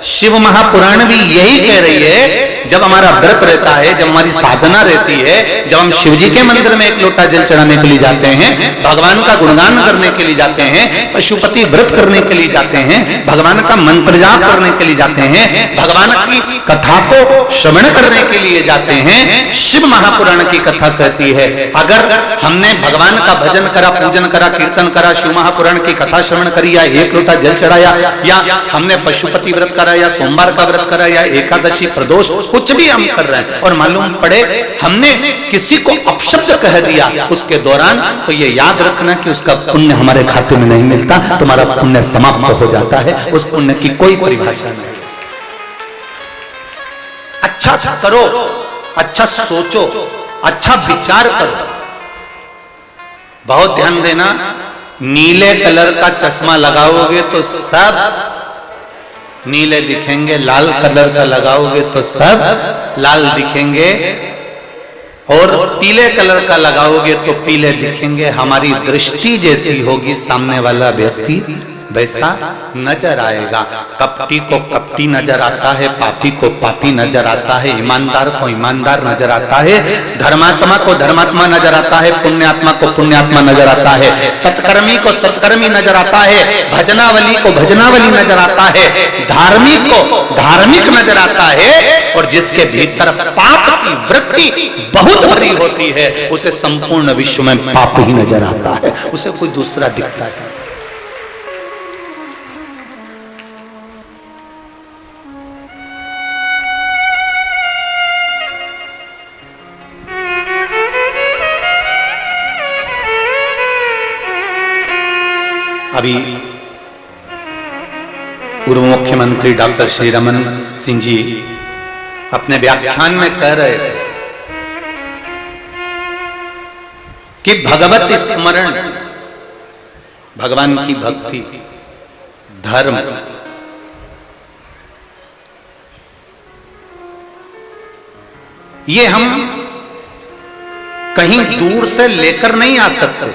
शिव महापुराण भी यही कह रही है। जब हमारा व्रत रहता है, जब हमारी साधना रहती है, जब हम शिव जी के मंदिर में एक लोटा जल चढ़ाने के लिए जाते हैं, भगवान का गुणगान करने के लिए जाते हैं, पशुपति व्रत करने के लिए जाते हैं, भगवान का मंत्र जाप करने के लिए जाते हैं, भगवान की कथा को श्रवण करने के लिए जाते हैं, शिव महापुराण की कथा कहती है अगर हमने भगवान का भजन करा, पूजन करा, कीर्तन करा, शिव महापुराण की कथा श्रवण करी, या एक लोटा जल चढ़ाया, या हमने पशुपति व्रत करा, या सोमवार का व्रत करा, या एकादशी प्रदोष कुछ भी हम कर रहे हैं और मालूम पड़े हमने किसी को अपशब्द कह दिया उसके दौरान, तो ये याद रखना कि उसका पुण्य हमारे खाते में नहीं मिलता, तुम्हारा पुण्य समाप्त हो जाता है। उस पुण्य की कोई परिभाषा नहीं। अच्छा करो, अच्छा सोचो, अच्छा विचार करो। बहुत ध्यान देना, नीले कलर का चश्मा लगाओगे तो सब नीले दिखेंगे, लाल कलर का लगाओगे तो सब लाल दिखेंगे, और पीले कलर का लगाओगे तो पीले दिखेंगे। हमारी दृष्टि जैसी होगी सामने वाला व्यक्ति वैसा नजर आएगा। कपटी को कपटी नजर आता है, पापी को पापी नजर आता है, ईमानदार को ईमानदार नजर आता है, धर्मात्मा को धर्मात्मा नजर आता है, पुण्यात्मा को पुण्यात्मा नजर आता है, सत्कर्मी को सत्कर्मी नजर आता है, भजनावली को भजनावली नजर आता है, धार्मिक को धार्मिक नजर आता है, और जिसके भीतर पाप की वृत्ति बहुत भरी होती है उसे संपूर्ण विश्व में पाप ही नजर आता है, उसे कोई दूसरा दिखता है। अभी पूर्व मुख्यमंत्री डॉक्टर श्री रमन सिंह जी अपने व्याख्यान में कह रहे थे कि भगवत स्मरण, भगवान की भक्ति, धर्म, ये हम कहीं दूर से लेकर नहीं आ सकते,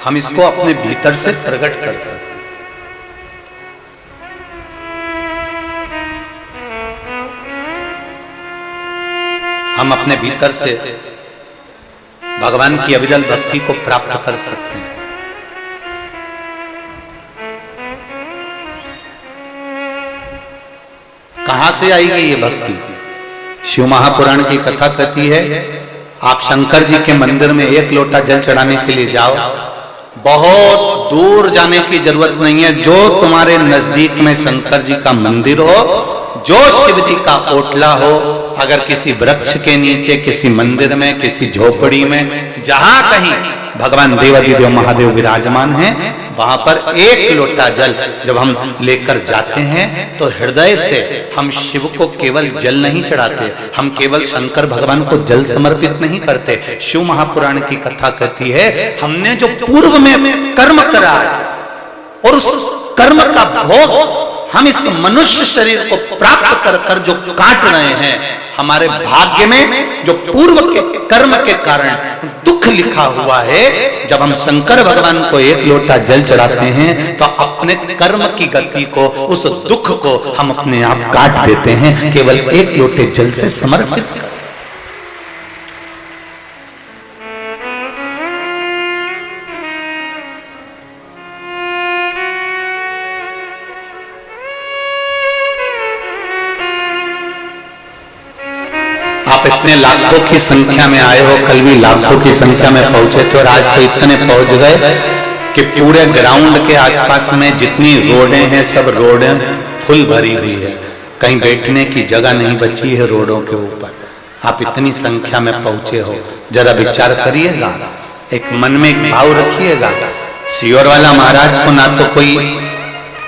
हम इसको अपने भीतर से प्रकट कर सकते। हम अपने भीतर से भगवान की अविरल भक्ति को प्राप्त कर सकते हैं। कहां से आएगी ये भक्ति? शिव महापुराण की कथा कहती है आप शंकर जी के मंदिर में एक लोटा जल चढ़ाने के लिए जाओ, बहुत दूर जाने की जरूरत नहीं है। जो तुम्हारे नजदीक में शंकर जी का मंदिर हो, जो शिव जी का ओटला हो, अगर किसी वृक्ष के नीचे, किसी मंदिर में, किसी झोपड़ी में, जहां कहीं भगवान देवाधिदेव महादेव विराजमान हैं, वहां पर एक लोटा जल जब हम लेकर जाते हैं तो हृदय से हम शिव को केवल जल नहीं चढ़ाते, हम केवल शंकर भगवान को जल समर्पित नहीं करते। शिव महापुराण की कथा कहती है हमने जो पूर्व में कर्म करा है और उस कर्म का भोग हम इस मनुष्य शरीर को प्राप्त कर कर जो काट रहे हैं, हमारे भाग्य में जो पूर्व के कर्म के कारण दुख लिखा हुआ है, जब हम शंकर भगवान को एक लोटा जल चढ़ाते हैं तो अपने कर्म की गति को, उस दुख को हम अपने आप काट देते हैं केवल एक लोटे जल से समर्पित कर। आप इतने लाखों की संख्या में आए हो, कल भी लाखों की संख्या में पहुंचे थे और आज तो इतने पहुंच गए कि पूरे ग्राउंड के आसपास में जितनी रोडें हैं सब रोडें फुल भरी हुई है, कहीं बैठने की जगह नहीं बची है रोडों के ऊपर। आप इतनी संख्या में पहुंचे हो, जरा विचार करिएगा, एक मन में एक भाव रखिएगा। सियोर वाला महाराज को ना तो कोई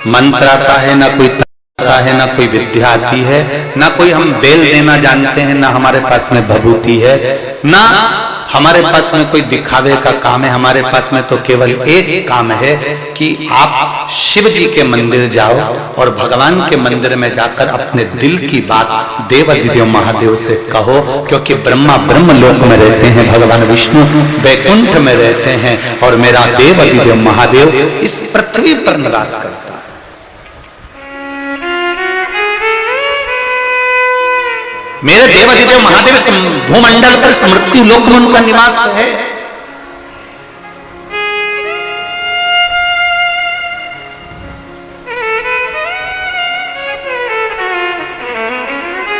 मंत्र आता है, ना कोई है, ना कोई विद्या आती है, ना कोई हम बेल देना जानते हैं, ना हमारे पास में भभूति है, ना हमारे पास में कोई दिखावे का काम है। हमारे पास में तो केवल एक काम है कि आप शिव जी के मंदिर जाओ और भगवान के मंदिर में जाकर अपने दिल की बात देवाधिदेव महादेव से कहो, क्योंकि ब्रह्मा ब्रह्म लोक में रहते हैं, भगवान विष्णु वैकुंठ में रहते हैं और मेरा देवाधिदेव महादेव इस पृथ्वी पर निवास करता है। मेरे देवाधिदेव महादेव भूमंडल पर स्मृति लोक में उनका निवास है।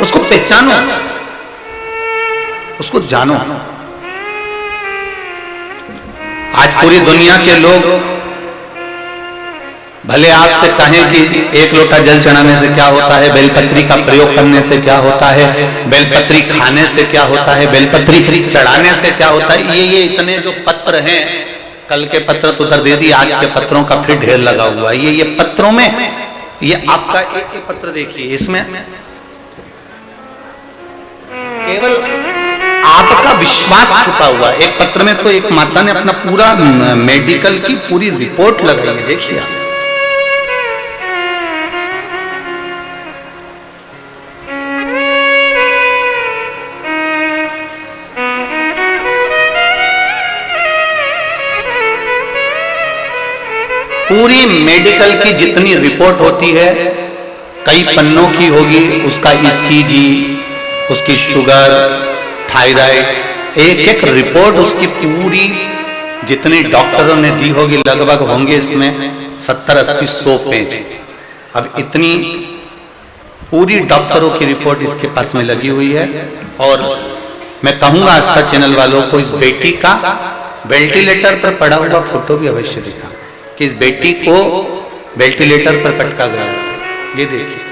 उसको पहचानो, उसको जानो। आज पूरी दुनिया के लोग भले आपसे कहें कि एक लोटा जल चढ़ाने से क्या होता है, बेलपत्री का प्रयोग करने से क्या होता है, बेलपत्री खाने से क्या होता है, बेलपत्री चढ़ाने से क्या होता है, ये इतने जो पत्र हैं, कल के पत्र तो उतर दे दी, आज के पत्रों का फिर ढेर लगा हुआ है। ये पत्रों में, ये आपका एक पत्र देखिए, इसमें केवल आपका विश्वास छुपा हुआ है। एक पत्र में तो एक माता ने अपना पूरा मेडिकल की पूरी रिपोर्ट लगाई है, देखिए आप। पूरी मेडिकल की जितनी रिपोर्ट होती है, कई पन्नों की होगी, उसका ईसीजी, उसकी शुगर, थायराइड, एक एक रिपोर्ट उसकी पूरी जितनी डॉक्टरों ने दी होगी, लगभग होंगे इसमें 70-80-100 पेज। अब इतनी पूरी डॉक्टरों की रिपोर्ट इसके पास में लगी हुई है। और मैं कहूंगा आस्था चैनल वालों को, इस बेटी का वेंटिलेटर पर पड़ा हुआ फोटो भी अवश्य दिखा कि इस बेटी को वेंटिलेटर पर पटका गया था। ये देखिए,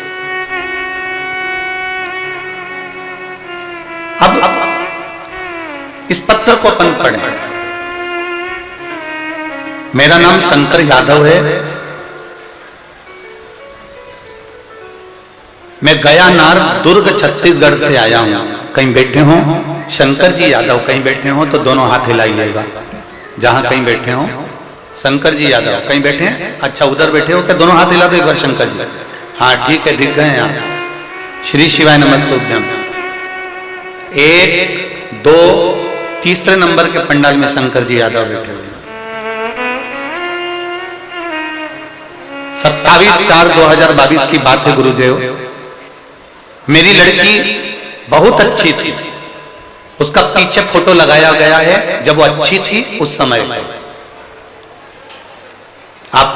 अब इस पत्र को अपन पढ़ें। मेरा नाम शंकर यादव है, मैं गयानार दुर्ग छत्तीसगढ़ से आया हूं। कहीं बैठे हो शंकर जी यादव, कहीं बैठे हो तो दोनों हाथ हिलाइएगा। जहां कहीं बैठे हो, शंकर जी यादव कहीं बैठे हैं? अच्छा, उधर बैठे हो क्या? दोनों हाथ हिला दो एक बार शंकर जी। हाँ ठीक है, दिख गए हैं आप। श्री शिवाय नमस्तुभ्यम। 1, 2, तीसरे नंबर के पंडाल में शंकर जी यादव बैठे हुए। 27/4/2022 की बात है गुरुदेव। मेरी लड़की बहुत अच्छी थी, उसका पीछे फोटो लगाया गया है जब वो अच्छी थी उस समय। आप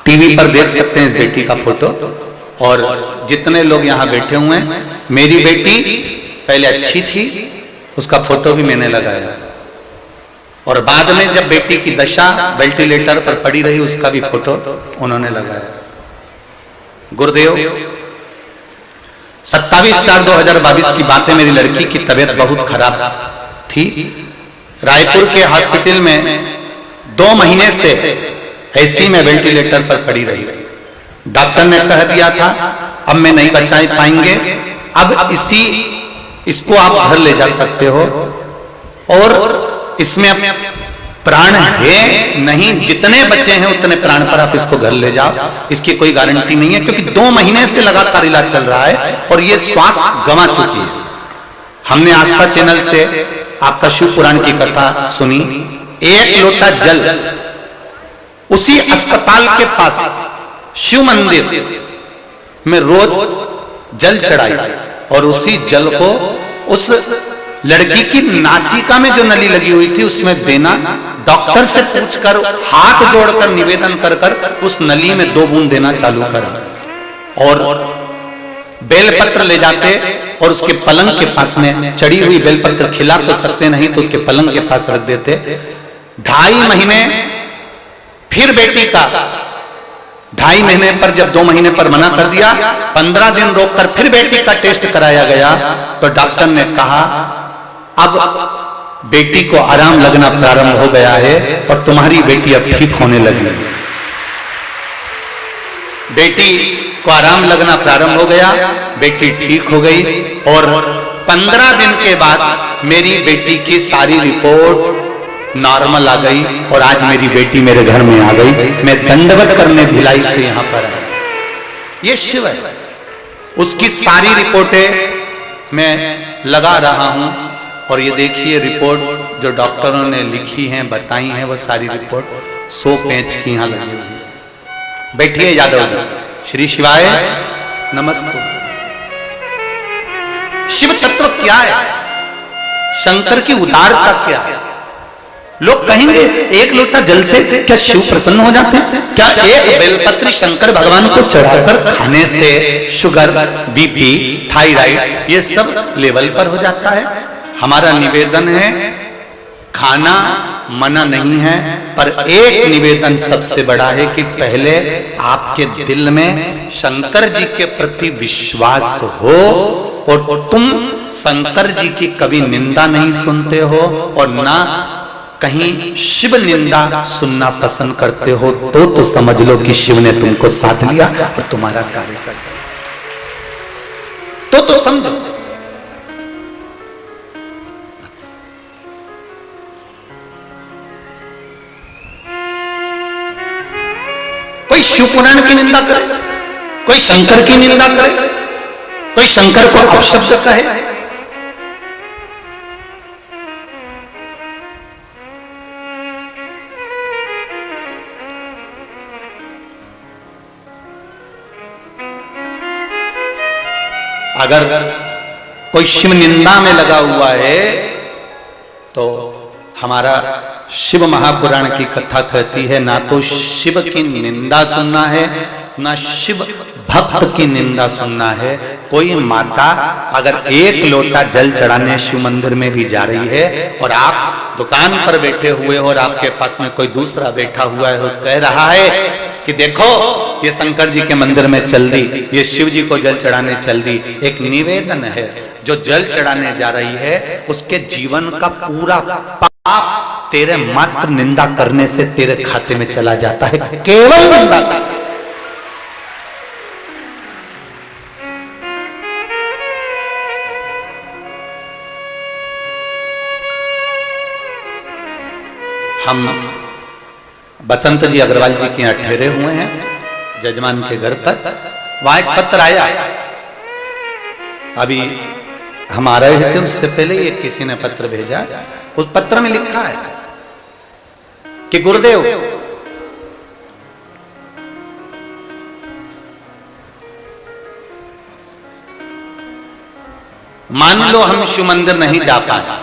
टीवी पर देख सकते हैं इस बेटी का फोटो। और जितने लोग यहाँ बैठे हुए हैं, मेरी बेटी पहले अच्छी थी, उसका फोटो भी मैंने लगाया। और बाद में जब बेटी की दशा वेंटिलेटर पर पड़ी रही, उसका भी फोटो उन्होंने लगाया। गुरुदेव, 27/4/2022 की बात है। मेरी लड़की की तबीयत बहुत खराब थी। रायपुर के हॉस्पिटल में 2 महीने से ऐसी में वेंटिलेटर पर पड़ी रही। डॉक्टर ने कह दिया था अब मैं नहीं बचा पाएंगे, अब इसको आप घर ले जा सकते हो, और इसमें प्राण है नहीं, जितने बचे हैं उतने प्राण पर आप इसको घर ले जाओ। इसकी कोई गारंटी नहीं है, क्योंकि 2 महीने से लगातार इलाज चल रहा है और ये श्वास गंवा चुकी है। हमने आस्था चैनल से आपका शिव पुराण की कथा सुनी। 1 लोटा जल उसी अस्पताल के पास शिव मंदिर में रोज जल चढ़ाई, और उसी जल को उस लड़की की नासिका में जो नली लगी हुई थी उसमें देना। डॉक्टर से पूछकर, हाथ जोड़कर निवेदन कर उस नली में 2 बूंद देना चालू करा। और बेलपत्र ले जाते और उसके पलंग के पास में चढ़ी हुई बेलपत्र, खिला तो सकते नहीं तो उसके पलंग के पास रख देते। 2.5 महीने फिर बेटी का 2.5 महीने पर जब 2 महीने पर मना कर दिया, 15 दिन रोककर फिर बेटी का टेस्ट कराया गया तो डॉक्टर ने कहा अब बेटी को आराम लगना प्रारंभ हो गया है और तुम्हारी बेटी अब ठीक होने लगी। बेटी को आराम लगना प्रारंभ हो गया, बेटी ठीक हो गई, और 15 दिन के बाद मेरी बेटी की सारी रिपोर्ट नॉर्मल आ गई और आज मेरी बेटी मेरे घर में आ गई। मैं दंडवत करने भिलाई से यहां पर आया। ये शिव है, उसकी सारी रिपोर्टें मैं लगा रहा हूं। और ये देखिए रिपोर्ट जो डॉक्टरों ने लिखी हैं, बताई हैं, वो सारी रिपोर्ट 100 पेज की यहां लगी हुई है। बैठिए यादव जी। श्री शिवाय नमस्ते। शिव तत्व क्या है, शंकर की उदारता क्या है। लोग कहेंगे एक लोटा जल से क्या शिव प्रसन्न हो जाते हैं? क्या एक बेलपत्री शंकर भगवान को चढ़ाकर खाने से शुगर, बीपी, थायराइड ये सब लेवल पर हो जाता है? हमारा निवेदन है, खाना मना नहीं है, पर एक निवेदन सबसे बड़ा है कि पहले आपके दिल में शंकर जी के प्रति विश्वास हो और तुम शंकर जी की कभी निंदा नहीं सुनते हो और ना कहीं शिव निंदा सुनना पसंद करते हो, तो समझ लो कि शिव ने तुमको साथ लिया और तुम्हारा कार्य कर दिया। तो समझो। कोई शिव पुराण की निंदा करे, कोई शंकर की निंदा करे, कोई शंकर को अपशब्द कहे, अगर कोई शिव निंदा में लगा हुआ है तो हमारा शिव महापुराण की कथा कहती है ना तो शिव की निंदा सुनना है ना शिव भक्त की निंदा सुनना है। कोई माता अगर एक लोटा जल चढ़ाने शिव मंदिर में भी जा रही है और आप दुकान पर बैठे हुए और आपके पास में कोई दूसरा बैठा हुआ है और कह रहा है कि देखो ये शंकर जी के मंदिर में चल दी, ये शिव जी को जल चढ़ाने चल दी, एक निवेदन है, जो जल चढ़ाने जा रही है उसके जीवन का पूरा पाप तेरे मात्र निंदा करने से तेरे खाते में चला जाता है, केवल निंदा का। हम बसंत जी अग्रवाल जी के यहाँ ठहरे हुए हैं जजमान के घर पर, वहां एक पत्र आया, अभी हम आ रहे थे उससे पहले ही किसी ने पत्र भेजा। उस पत्र में लिखा है कि गुरुदेव मान लो हम शिव मंदिर नहीं जा पाए,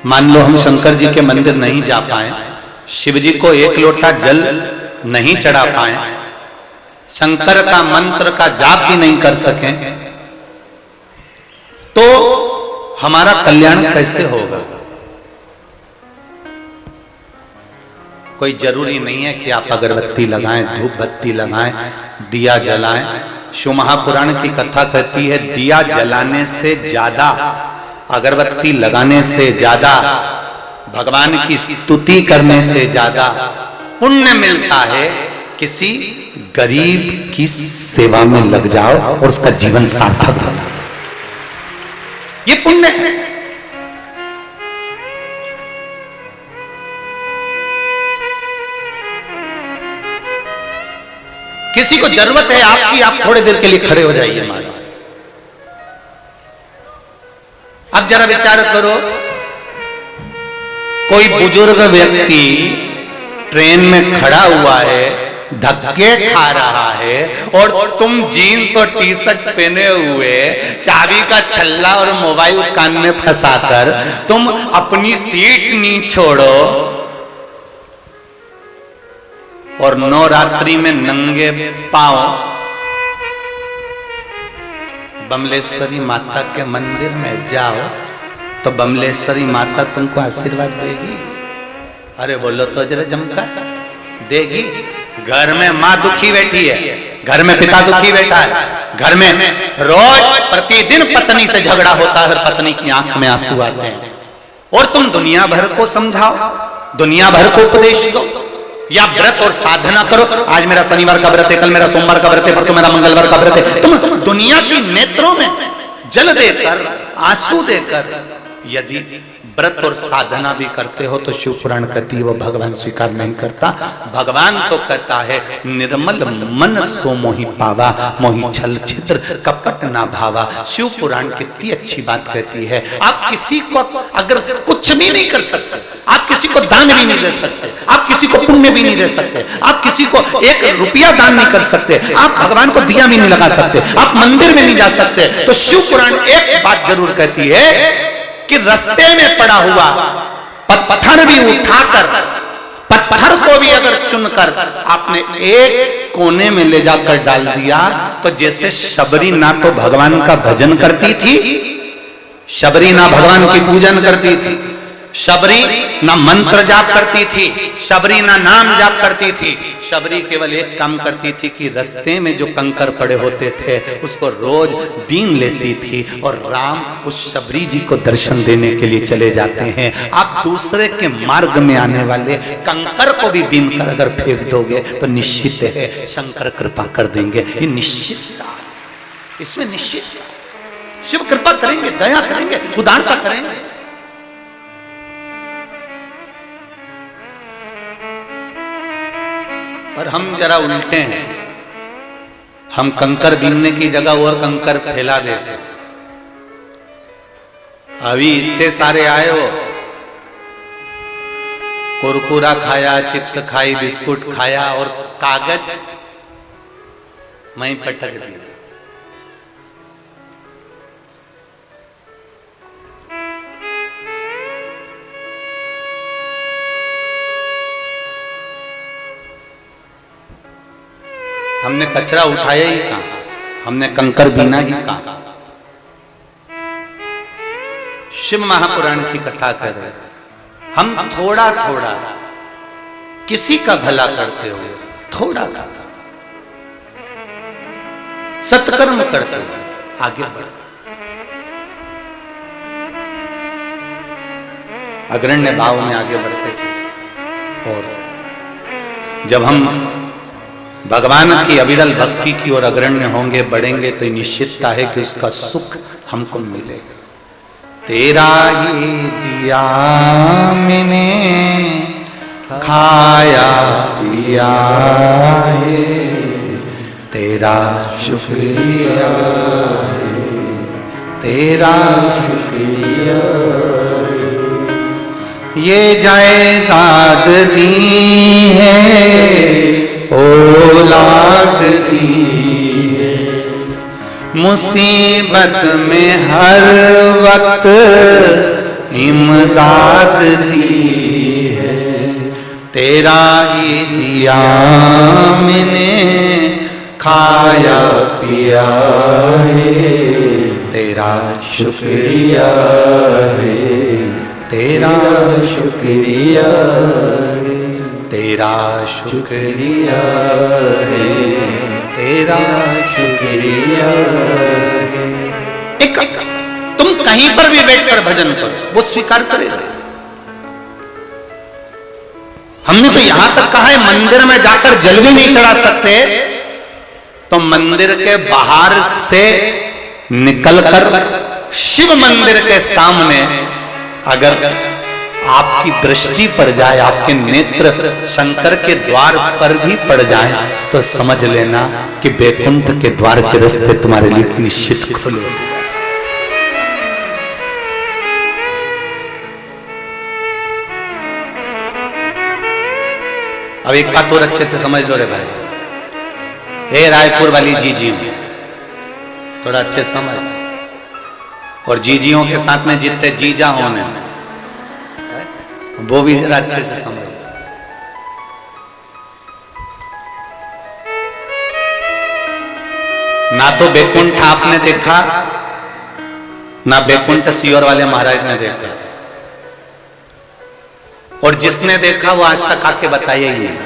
मान लो हम शंकर जी के मंदिर नहीं जा पाए, शिव जी को एक लोटा जल नहीं चढ़ा पाए, शंकर का मंत्र का जाप भी नहीं कर सके, तो हमारा कल्याण कैसे होगा? कोई जरूरी नहीं है कि आप अगरबत्ती लगाएं, धूप बत्ती लगाएं, दिया जलाएं। शिव महापुराण की कथा कहती है दिया जलाने से ज्यादा, अगरबत्ती लगाने से ज्यादा, भगवान की स्तुति करने से ज्यादा पुण्य मिलता है किसी गरीब की सेवा में लग जाओ और उसका जीवन सार्थक बना, ये पुण्य है। किसी को जरूरत है आपकी, आप थोड़ी देर के लिए खड़े हो जाइए हमारा। अब जरा विचार करो, कोई बुजुर्ग व्यक्ति ट्रेन में खड़ा हुआ है, धक्के खा रहा है और तुम जीन्स और टी शर्ट पहने हुए, चाबी का छल्ला और मोबाइल कान में फंसाकर तुम अपनी सीट नहीं छोड़ो और नवरात्रि में नंगे पांव बमलेश्वरी माता के मंदिर में जाओ तो बमलेश्वरी माता तुमको आशीर्वाद देगी। अरे बोलो तो जरा जमका, देगी। घर में माँ दुखी बैठी है, घर में पिता दुखी बैठा है, घर में रोज प्रतिदिन पत्नी से झगड़ा होता है, पत्नी की आंख में आंसू आते हैं और तुम दुनिया भर को समझाओ, दुनिया भर को उपदेश दो या व्रत और साधना करो। आज मेरा शनिवार का व्रत है, कल मेरा सोमवार का व्रत है, परसों मेरा मंगलवार का व्रत है। तुम दुनिया की नेत्रों में जल देकर, आंसू देकर यदि व्रत और साधना भी करते हो तो शिव पुराण कहती है वो भगवान स्वीकार नहीं करता। भगवान तो कहता है निर्मल मन सो मोहि पावा, मोहि छल छिद्र कपट ना भावा। शिव पुराण कितनी अच्छी बात कहती है। आप किसी को अगर कुछ भी नहीं कर सकते, आप किसी को दान भी नहीं दे सकते, आप किसी को पुण्य भी नहीं दे सकते, आप किसी को 1 रुपया दान नहीं कर सकते, आप भगवान को दिया भी नहीं लगा सकते, आप मंदिर में नहीं जा सकते, तो शिव पुराण एक बात जरूर कहती है कि रास्ते में पड़ा हुआ पत्थर भी उठाकर, पत्थर को भी अगर चुनकर आपने एक कोने में ले जाकर डाल दिया, तो जैसे शबरी ना तो भगवान का भजन करती थी, शबरी ना भगवान की पूजन करती थी, शबरी ना मंत्र जाप करती थी, शबरी ना नाम जाप करती थी, शबरी केवल एक काम करती थी कि रास्ते में जो कंकर पड़े होते थे उसको रोज बीन लेती थी और राम उस शबरी जी को दर्शन देने के लिए चले जाते हैं। आप दूसरे के मार्ग में आने वाले कंकर को भी बीन कर अगर फेंक दोगे तो निश्चित है शंकर कृपा कर देंगे। ये निश्चित, इसमें निश्चित शिव कृपा करेंगे, दया करेंगे, उदारता करेंगे। पर हम जरा उल्टे हैं, हम कंकर बीनने की जगह और कंकर फैला देते। अभी इतने सारे आए हो, कुरकुरा खाया, चिप्स खाई, बिस्कुट खाया और कागज वहीं पटक दिया। हमने कचरा उठाया ही कहां, हमने कंकर बीना ही कहां। शिव महापुराण की कथा कर रहे, हम थोड़ा थोड़ा किसी का भला करते हुए, थोड़ा थोड़ा सत्कर्म करते हुए आगे बढ़े। अग्रण्य भाव में आगे बढ़ते चले। और जब हम भगवान की अविरल भक्ति की ओर अग्रण्य होंगे, बढ़ेंगे, तो निश्चितता है कि उसका सुख हमको मिलेगा। तेरा ही दिया मैंने खाया पिया है, तेरा शुक्रिया है, तेरा शुक्रिया है। ये जायदाद दी है, औलाद दी है, मुसीबत में हर वक्त इमदाद दी है। तेरा ही दिया मैंने खाया पिया है, तेरा शुक्रिया है, तेरा शुक्रिया है, तेरा शुक्रिया है, तेरा शुक्रिया है। एक तुम कहीं पर भी बैठकर भजन करो, वो स्वीकार करेगा। हमने तो यहां तक कहा है मंदिर में जाकर जल भी नहीं चढ़ा सकते, तो मंदिर के बाहर से निकलकर शिव मंदिर के सामने अगर आपकी दृष्टि पड़ जाए, आपके नेत्र शंकर के द्वार पर भी पड़ जाए, तो समझ लेना कि बैकुंठ के द्वार के रास्ते तुम्हारे लिए निश्चित खुले। अब एक बात और अच्छे से समझ लो रे भाई, हे रायपुर वाली जीजी, थोड़ा अच्छे से समझ, और जीजियों के साथ में जितने जीजा होने वो भी जरा अच्छे से समझ। ना तो बैकुंठ आपने देखा, ना बैकुंठ सियोर वाले महाराज ने देखा, और जिसने देखा वो आज तक आके बताया ही नहीं।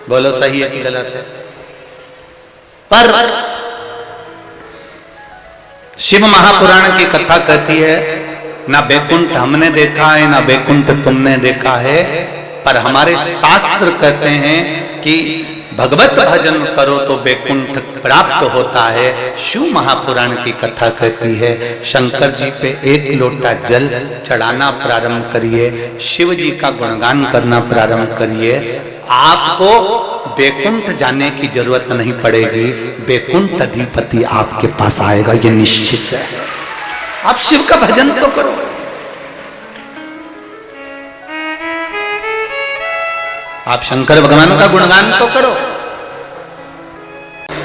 बोलो सही है कि गलत है? पर शिव महापुराण की कथा कहती है ना बैकुंठ हमने देखा है, ना बैकुंठ तुमने देखा है, पर हमारे शास्त्र कहते हैं कि भगवत भजन करो तो वैकुंठ प्राप्त होता है। शिव महापुराण की कथा कहती है शंकर जी पे एक लोटा जल चढ़ाना प्रारंभ करिए, शिव जी का गुणगान करना प्रारंभ करिए, आपको वैकुंठ जाने की जरूरत नहीं पड़ेगी, वैकुंठ अधिपति आपके पास आएगा, ये निश्चित है। आप शिव का भजन तो करो। आप शंकर भगवान का गुणगान तो करो।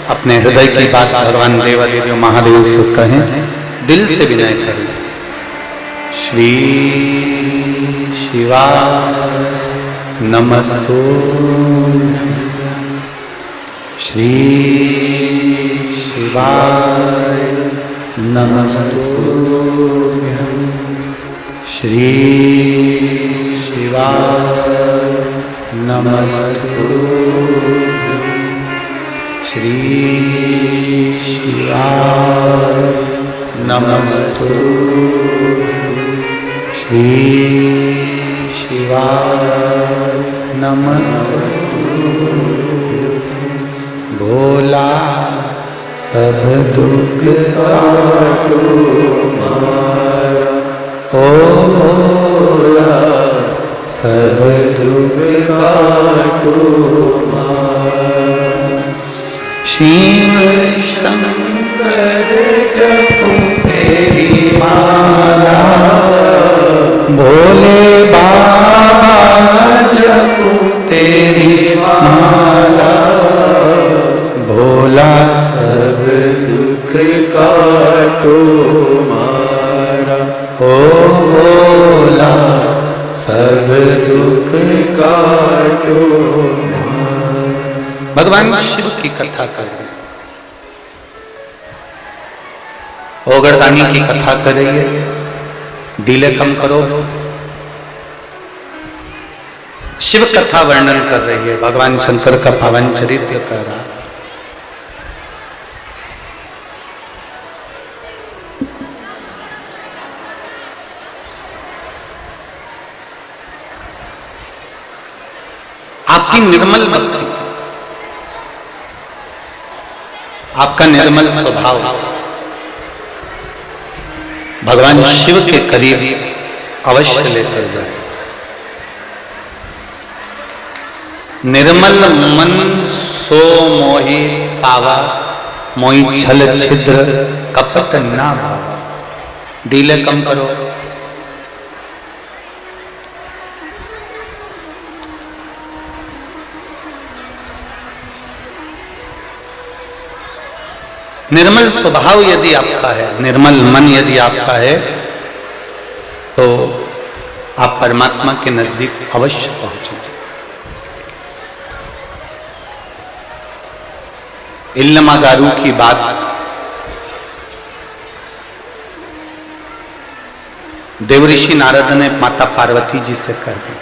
अपने हृदय की बात भगवान देवादिदेव महादेव से कहें, दिल से विनय करें। श्री शिवाय नमस्तु, श्री शिवाय नमस्तु, श्री शिवाय नमस्तु, श्री शिवाय नमस्तु, श्री शिवाय नमस्तु। भोला सब दुख काटो मारा, ओ भोला सब दुख काटो मारा। शिव शंकर जपो तेरी माला, भोले बाबा जपो तेरी माला, भोला सब दुख काटो मारा, ओ भोला सब दुख काटो मारा। भगवान शिव की कथा करें, ओगरदानी की कथा करिए, डीले कम करो। शिव कथा वर्णन कर रही है, भगवान शंकर का पावन चरित्र कर रहा। आपकी निर्मल भक्ति, आपका निर्मल स्वभाव भगवान शिव के करीब अवश्य लेकर जाए। निर्मल मन सो मोहि पावा, मोहि छल छिद्र कपट ना भावा। डीले कम करो। निर्मल स्वभाव यदि आपका है, निर्मल मन यदि आपका है, तो आप परमात्मा के नजदीक अवश्य पहुंचेंगे। इल्लमागारू की बात देवऋषि नारद ने माता पार्वती जी से कर दी।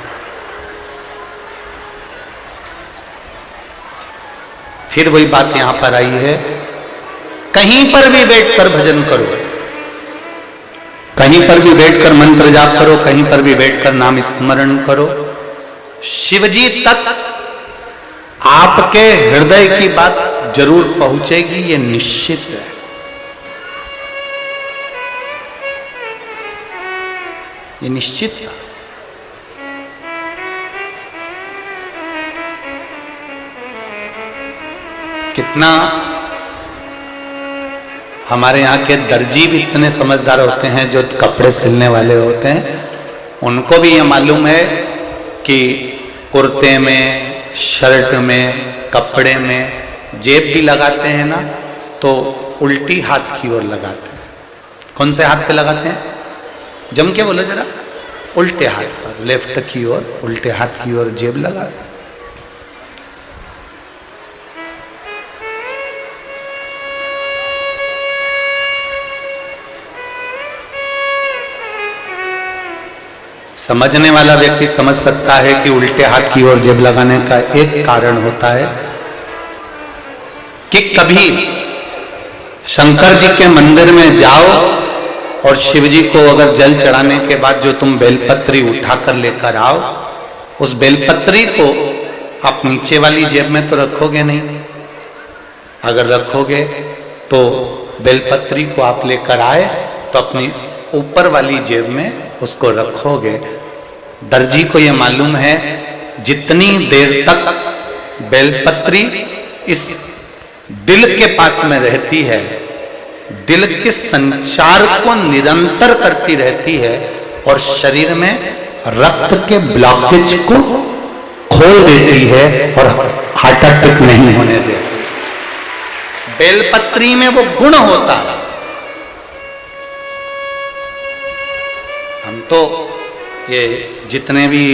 फिर वही बात यहां पर आई है, कहीं पर भी बैठकर भजन करो, कहीं पर भी बैठकर मंत्र जाप करो, कहीं पर भी बैठकर नाम स्मरण करो, शिवजी तक आपके हृदय की बात जरूर पहुंचेगी, ये निश्चित है। ये निश्चित है। कितना हमारे यहाँ के दर्जी भी इतने समझदार होते हैं, जो कपड़े सिलने वाले होते हैं, उनको भी ये मालूम है कि कुर्ते में, शर्ट में, कपड़े में जेब भी लगाते हैं ना, तो उल्टी हाथ की ओर लगाते हैं। कौन से हाथ पे लगाते हैं? जम के बोलो जरा। उल्टे हाथ पर, लेफ्ट की ओर, उल्टे हाथ की ओर जेब लगाते हैं। समझने वाला व्यक्ति समझ सकता है कि उल्टे हाथ की ओर जेब लगाने का एक कारण होता है कि कभी शंकर जी के मंदिर में जाओ और शिव जी को अगर जल चढ़ाने के बाद जो तुम बेलपत्री उठाकर लेकर आओ, उस बेलपत्री को आप नीचे वाली जेब में तो रखोगे नहीं, अगर रखोगे तो बेलपत्री को आप लेकर आए तो अपनी ऊपर वाली जेब में उसको रखोगे। दर्जी को ये मालूम है जितनी देर तक बेलपत्री इस दिल के पास में रहती है, दिल के संचार को निरंतर करती रहती है और शरीर में रक्त के ब्लॉकेज को खोल देती है और हार्ट अटैक नहीं होने देती। बेलपत्री में वो गुण होता है। हम तो ये जितने भी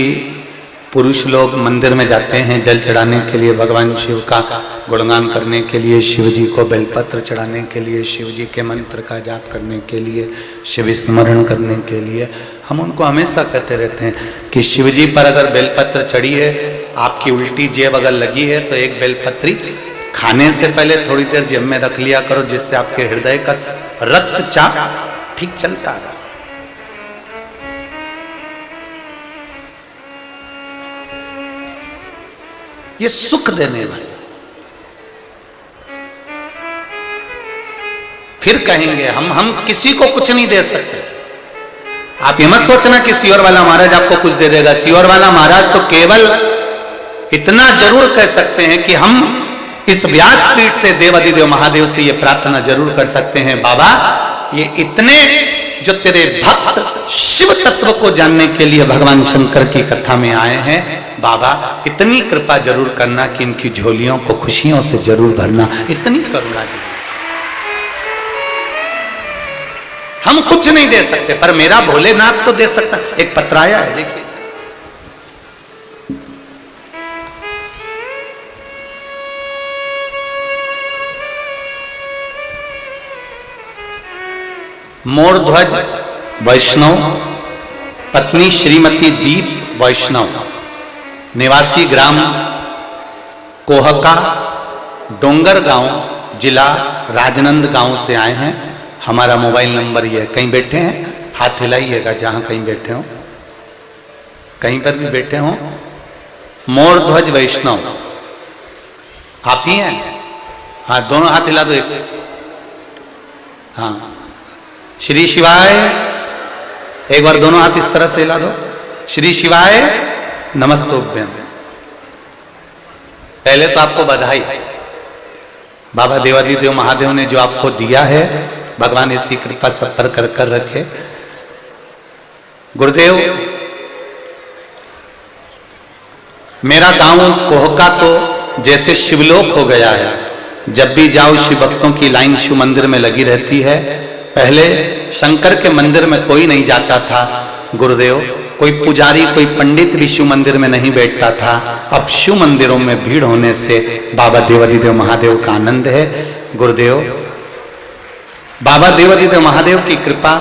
पुरुष लोग मंदिर में जाते हैं जल चढ़ाने के लिए, भगवान शिव का गुणगान करने के लिए, शिव जी को बेलपत्र चढ़ाने के लिए, शिव जी के मंत्र का जाप करने के लिए, शिव स्मरण करने के लिए, हम उनको हमेशा कहते रहते हैं कि शिव जी पर अगर बेलपत्र चढ़ी है, आपकी उल्टी जेब अगर लगी है तो एक बेलपत्री खाने से पहले थोड़ी देर जेब में रख लिया करो, जिससे आपके हृदय का रक्तचाप ठीक चलता रहा। ये सुख देने वाले। फिर कहेंगे हम किसी को कुछ नहीं दे सकते। आप ये मत सोचना कि सियोर वाला महाराज आपको कुछ दे देगा। सियोर वाला महाराज तो केवल इतना जरूर कह सकते हैं कि हम इस व्यासपीठ से देवाधिदेव महादेव से ये प्रार्थना जरूर कर सकते हैं, बाबा ये इतने जो तेरे भक्त शिव तत्व को जानने के लिए भगवान शंकर की कथा में आए हैं, बाबा इतनी कृपा जरूर करना कि इनकी झोलियों को खुशियों से जरूर भरना, इतनी करुणा दी। हम कुछ नहीं दे सकते पर मेरा भोलेनाथ तो दे सकता। एक पत्र आया है, देखिए, मोरध्वज वैष्णव, पत्नी श्रीमती दीप वैष्णव, निवासी ग्राम कोहका, डोंगर गांव, जिला राजनांदगांव से आए हैं। हमारा मोबाइल नंबर ये है। कहीं बैठे हैं हाथ हिलाइएगा, जहां कहीं बैठे हो, कहीं पर भी बैठे हो। मोरध्वज वैष्णव आप ही हैं? हाँ, दोनों हाथ हिला दो। एक, हाँ, श्री शिवाय, एक बार दोनों हाथ इस तरह से हिला दो। श्री शिवाय नमस्तोभ्यम। पहले तो आपको बधाई, बाबा देवाधिदेव महादेव ने जो आपको दिया है, भगवान इसी कृपा सब पर कर कर रखे। गुरुदेव, मेरा गांव कोहका तो जैसे शिवलोक हो गया है। जब भी जाओ शिव भक्तों की लाइन शिव मंदिर में लगी रहती है। पहले शंकर के मंदिर में कोई नहीं जाता था गुरुदेव, कोई पुजारी कोई पंडित भी शिव मंदिर में नहीं बैठता था। अब शिव मंदिरों में भीड़ होने से बाबा देवाधिदेव महादेव का आनंद है। गुरुदेव, बाबा देवाधिदेव महादेव की कृपा,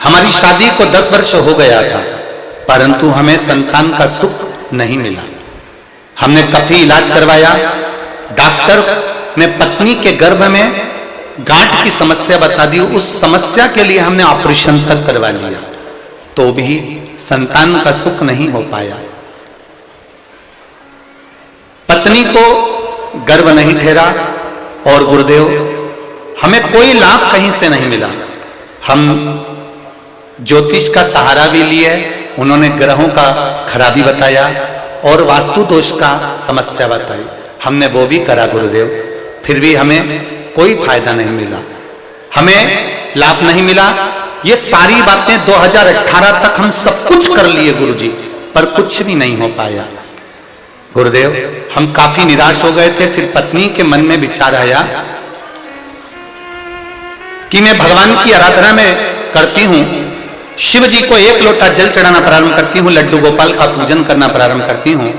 हमारी शादी को 10 वर्ष हो गया था परंतु हमें संतान का सुख नहीं मिला। हमने काफी इलाज करवाया, डॉक्टर ने पत्नी के गर्भ में गांठ की समस्या बता दी, उस समस्या के लिए हमने ऑपरेशन तक करवा लिया तो भी संतान का सुख नहीं हो पाया। पत्नी को गर्भ नहीं ठहरा और गुरुदेव हमें कोई लाभ कहीं से नहीं मिला। हम ज्योतिष का सहारा भी लिए, उन्होंने ग्रहों का खराबी बताया और वास्तु दोष का समस्या बताई, हमने वो भी करा गुरुदेव, फिर भी हमें कोई फायदा नहीं मिला, हमें लाभ नहीं मिला। ये सारी बातें 2018 तक हम सब कुछ कर लिए गुरुजी, पर कुछ भी नहीं हो पाया। गुरुदेव, हम काफी निराश हो गए थे। फिर पत्नी के मन में विचार आया कि मैं भगवान की आराधना में करती हूँ, शिव जी को 1 लोटा जल चढ़ाना प्रारंभ करती हूँ, लड्डू गोपाल का पूजन करना प्रारंभ करती हूँ।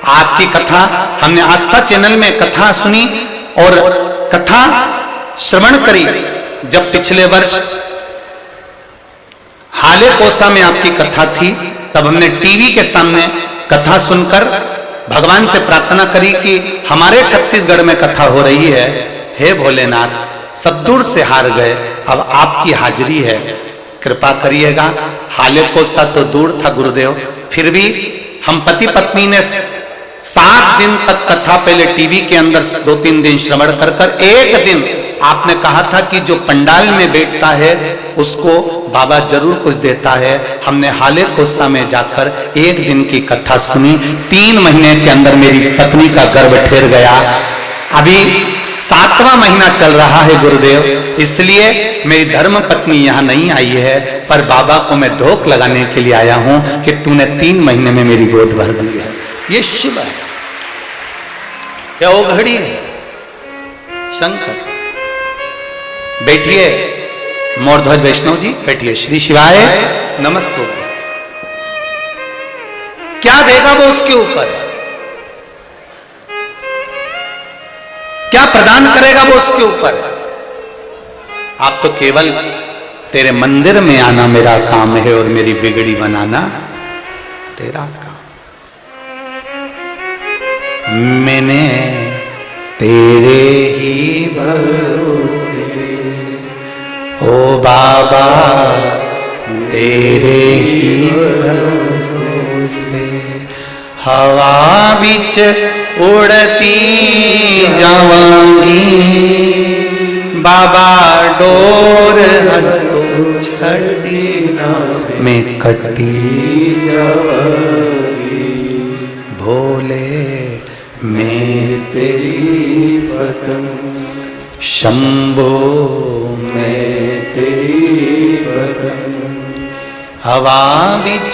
आपकी कथा हमने आस्था चैनल में कथा सुनी और कथा श्रवण करी। जब पिछले वर्ष हाले कोसा में आपकी कथा थी, तब हमने टीवी के सामने कथा सुनकर भगवान से प्रार्थना करी कि हमारे छत्तीसगढ़ में कथा हो रही है, हे भोलेनाथ, सब दूर से हार गए, अब आपकी हाजिरी है, कृपा करिएगा। हाले कोसा तो दूर था गुरुदेव, फिर भी हम पति पत्नी ने 7 दिन तक कथा पहले टीवी के अंदर 2-3 दिन श्रवण कर कर, एक दिन आपने कहा था कि जो पंडाल में बैठता है उसको बाबा जरूर कुछ देता है। हमने हाले कोसा में जाकर 1 दिन की कथा सुनी। 3 महीने के अंदर मेरी पत्नी का गर्भ ठहर गया। अभी 7वां महीना चल रहा है गुरुदेव, इसलिए मेरी धर्म पत्नी यहाँ नहीं आई है, पर बाबा को मैं धोख लगाने के लिए आया हूं कि तूने 3 महीने में मेरी गोद भर दी है। ये शिव है, क्या वो घड़ी है? शंकर। बैठिए मोरध्वज वैष्णव जी, बैठिए। श्री शिवाय नमस्ते। क्या देगा वो उसके ऊपर, क्या प्रदान करेगा वो उसके ऊपर। आप तो केवल तेरे मंदिर में आना मेरा काम है और मेरी बिगड़ी बनाना तेरा काम। मैंने तेरे ही भरोसे ओ बाबा, तेरे ही भरोसे हवा बिच उड़ती जावांगी, बाबा डोर हथों छड़ी में कटी जावांगी, भोले मैं तेरी पतंग, शंभो मैं तेरी पतंग, हवा बिच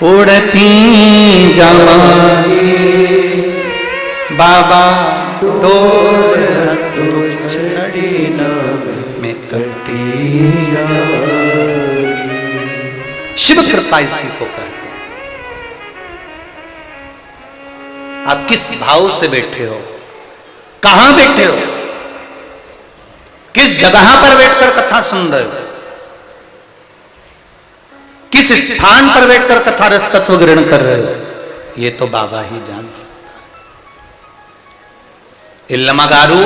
उड़ती जावांगी, बाबा डोर हथों छड़ी में कटी जावांगी। शिव कृपा इसी को कहते हैं। आप किस भाव से बैठे हो, कहां बैठे हो, किस जगह पर बैठकर कथा सुन रहे हो, किस स्थान पर बैठकर कथा रस तत्व ग्रहण कर रहे हो, ये तो बाबा ही जान सकता है। इल्लमा गारू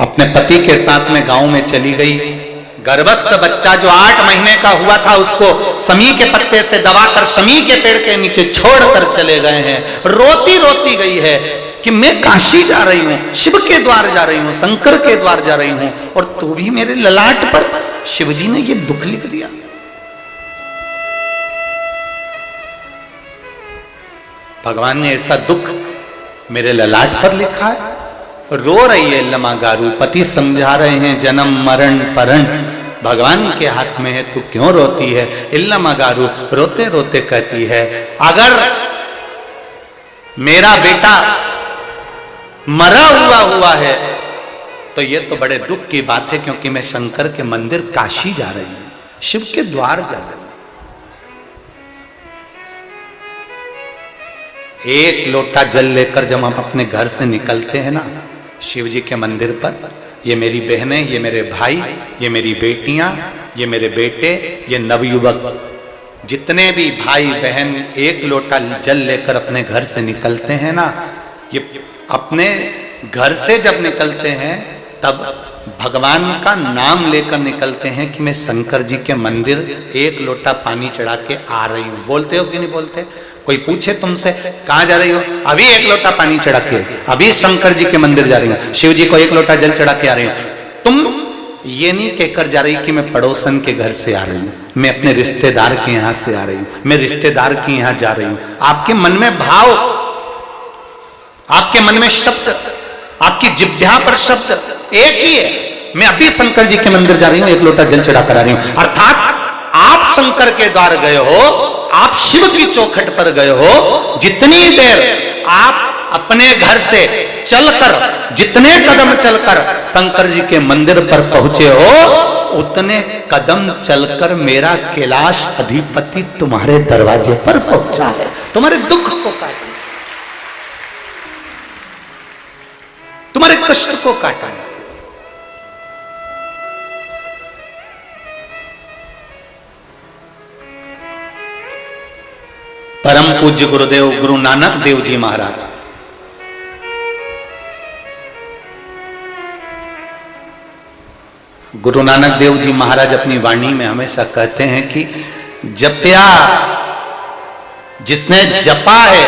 अपने पति के साथ में गांव में चली गई। गर्भस्थ बच्चा जो 8 महीने का हुआ था उसको समी के पत्ते से दबाकर समी के पेड़ के नीचे छोड़कर चले गए हैं। रोती रोती गई है कि मैं काशी जा रही हूं, शिव के द्वार जा रही हूं, शंकर के द्वार जा रही हूं, और तू भी मेरे ललाट पर। शिवजी ने ये दुख लिख दिया। भगवान ने ऐसा दुख मेरे ललाट पर लिखा है। रो रही है इल्लमा गारू, पति समझा रहे हैं जन्म मरण परण भगवान के हाथ में है, तू क्यों रोती है। इल्लमा गारू रोते रोते कहती है, अगर मेरा बेटा मरा हुआ है तो ये तो बड़े दुख की बात है, क्योंकि मैं शंकर के मंदिर काशी जा रही हूं, शिव के द्वार जा रही हूं। 1 लोटा जल लेकर जब हम अपने घर से निकलते हैं ना शिव जी के मंदिर पर, ये मेरी बहनें, ये मेरे भाई, ये मेरी बेटियां, ये मेरे बेटे, ये नवयुवक, जितने भी भाई बहन 1 लोटा जल लेकर अपने घर से निकलते हैं ना, ये अपने घर से जब निकलते हैं तब भगवान का नाम लेकर निकलते हैं कि मैं शंकर जी के मंदिर 1 लोटा पानी चढ़ा के आ रही हूं। बोलते हो कि नहीं बोलते? कोई पूछे तुमसे कहां जा रही हो, अभी 1 लोटा पानी चढ़ा के, अभी शंकर जी के मंदिर जा रही हूं, शिव जी को 1 लोटा जल चढ़ा के आ रही हूं। तुम ये नहीं कहकर जा रही कि मैं पड़ोसन के घर से आ रही हूं, मैं अपने रिश्तेदार के यहां से आ रही हूं, मैं रिश्तेदार के यहां जा रही हूं। आपके मन में भाव, आपके मन में शब्द, आपकी जिह्वा पर शब्द एक ही है, मैं अभी शंकर जी के मंदिर जा रही हूं, 1 लोटा जल चढ़ा कर आ रही हूं। अर्थात आप शंकर के द्वार गए हो, आप शिव की चौखट पर गए हो। जितनी देर आप अपने घर से चलकर, जितने कदम चलकर शंकर जी के मंदिर पर पहुंचे हो, उतने कदम चलकर मेरा कैलाश अधिपति तुम्हारे दरवाजे पर पहुंचा है, तुम्हारे दुख को काटा, तुम्हारे कष्ट को काटा। परम पूज्य गुरुदेव गुरु नानक देव जी महाराज गुरु नानक देव जी महाराज अपनी वाणी में हमेशा कहते हैं कि जपया, जिसने जपा है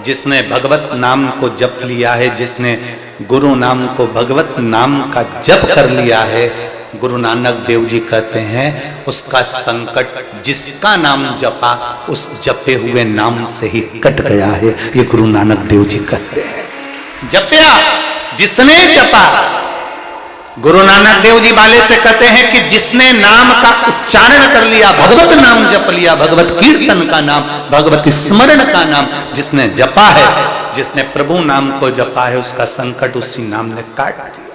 जिसने भगवत नाम को जप लिया है, जिसने गुरु नाम को भगवत नाम का जप कर लिया है, गुरु नानक देव जी कहते हैं उसका संकट जिसका नाम जपा उस जपे हुए नाम से ही कट गया है। ये गुरु नानक देव जी कहते हैं। जपया जिसने जपा, गुरु नानक देव जी वाले से कहते हैं कि जिसने नाम का उच्चारण कर लिया, भगवत नाम जप लिया, भगवत कीर्तन का नाम, भगवत स्मरण का नाम जिसने जपा है, जिसने प्रभु नाम को जपा है, उसका संकट उसी नाम ने काट दिया।